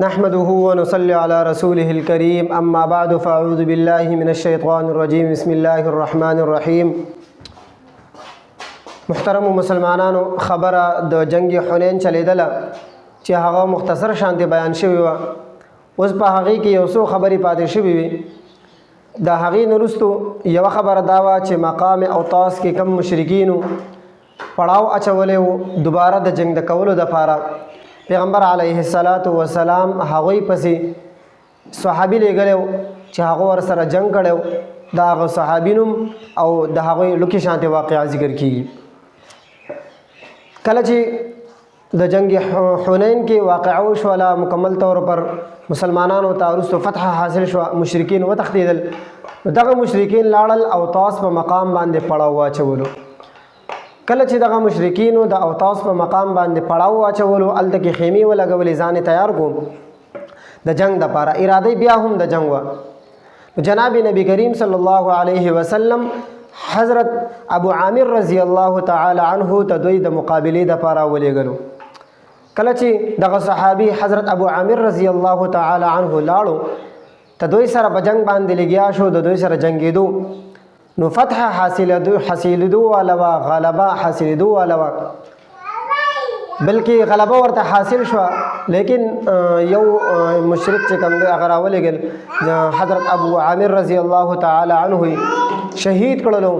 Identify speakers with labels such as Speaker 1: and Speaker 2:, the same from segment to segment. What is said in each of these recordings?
Speaker 1: نحمده ونصلي على رسوله الكريم اما بعد فاعوذ بالله من الشيطان الرجيم بسم الله الرحمن الرحيم. محترم مسلمانانو، خبره د جنگ حنین چلیدله چې هغه مختصر شانتي بیان شوی و. اوس په هغه کې یو څو خبرې پاتې شوی وي. د هغې نه وروسته یوه خبره دا وه چې مقام اوطاس کې کم مشرکینو پړاو اچولی و دوباره د جنگ د کولو دپاره. پیغمبر علیه السلام هغوی پسې صحابي لیږلی و چې هغو ورسره جنگ کړی و. د هغه صحابي نوم او د هغوی لوکې شانتې واقعه ذکر کیږي. کله چې د جنگ حنین کې واقعه وشوله، مکمل طور پر مسلمانانو ته وروسته فتح حاصل شوه، مشرکین وتښتېدل. نو دغه مشرکین لاړل اوطاس په مقام باندې پړاو واچولو. کله چې دغه مشرکینو د اوطاس په مقام باندې پړاو واچولو، هلته کې خیمې ولګولې، ځان تیار کو د جنگ دپاره. اراده بیا هم د جنگ وه. جناب نبی کریم صلی الله علیه وسلم حضرت ابو عامر رضی الله تعالی عنه ته دوی د مقابلې دپاره ولېږلو. کله چې دغه صحابي حضرت ابو عامر رضی الله تعالی عنه لاړو، ته دوی سره په جنگ باندې لګیا شو، د دوی سره جنګېدو. نو فتح حاصلېدو والا وه، غلبه حاصلېدو والا وه، بلکې غلبه ورته حاصل شوه. لیکن یو مشرک چې کوم دی هغه راولېږل، حضرت ابو عامر رضی الله تعالی عنه شهید کړلو.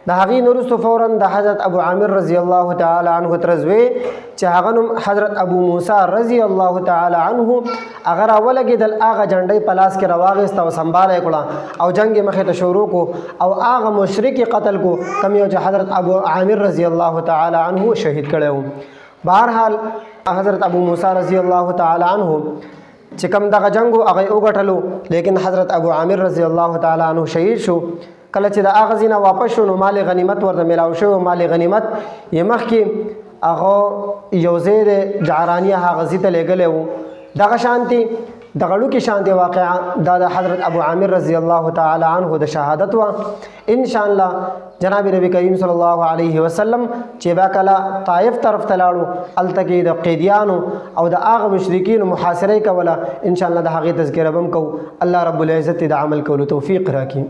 Speaker 1: د هغې نه وروسته فوراً د حضرت ابو عامر رضی الله تعالی عنه تر زوی چې هغه نوم حضرت ابو موسی رضی الله تعالی عنه، هغه راولګېدل، هغه جنډۍ په لاس کې راواخېسته او سنباله یې کړه او جنګ یې مخې ته شروع کړو او هغه مشرک یې قتل کړو کوم یو چې حضرت ابو عامر رضی الله تعالی عنه شهید کړی و. بهرحال حضرت ابو موسی رضی الله تعالی عنه چې کوم دغه جنګ و هغه یې وګټلو، لیکن حضرت ابو عامر رضی الله تعالی عنه شهید شو. کله چې د هغه ځای نه واپس شو، نو مال غنیمت ورته میلاو شوی. مال غنیمت یې مخکې هغه یو ځای د جعرانیه هغه ځای ته لیږلی و. دغه شانتي دغه لوکې شانتې واقعه دا د حضرت ابو عامر رضی الله تعالی عنه د شهادت وه. انشاءالله جناب نبی کریم صلی الله علیه وسلم چې بیا کله طایف طرف ته لاړو، هلته کې د قیدیانو او د هغه مشرکینو محاصره یې کوله. انشاءالله د هغې تذکره به هم کوو. الله رب العزت د عمل کولو توفیق راکړي.